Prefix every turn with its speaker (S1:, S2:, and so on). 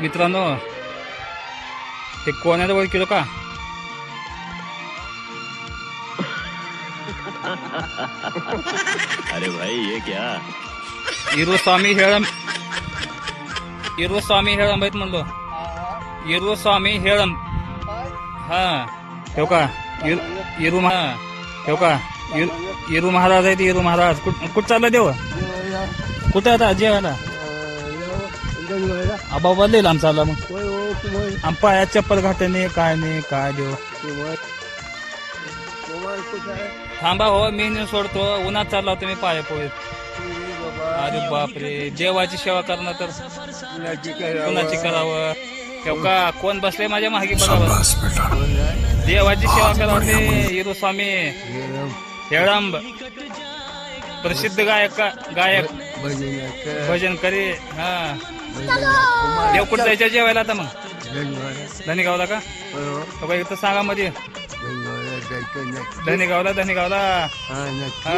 S1: मित्रांनो, हे कोणाजवळ किलो का?
S2: अरे भाई ये क्या?
S1: स्वामी हेळम आहेत म्हणलो. स्वामी हेळम. हा ठेव का? ठेव का? इरू महाराज आहेत. इरू महाराज कुठं चालला देव? कुठे आता जेवायला? आबा बदलेल आमचा आला मग. आम पायात चप्पल घाटाने काय नाही काय देव. थांबा हो, मी नाही सोडतो. उन्हात चालला होतो मी पाया पोळीत. अरे बापरे, देवाची सेवा करणं तर कुणाची करावं? ठेव का? कोण बसले माझ्या मागे बघा. देवाची सेवा करावं. हिरू स्वामी हेळंब प्रसिद्ध गायक भजन करे. हा देव कुठं जायच्या जेवायला आता मग? धनेगावला का? इथं सांगा मध्ये. धनेगावला. हा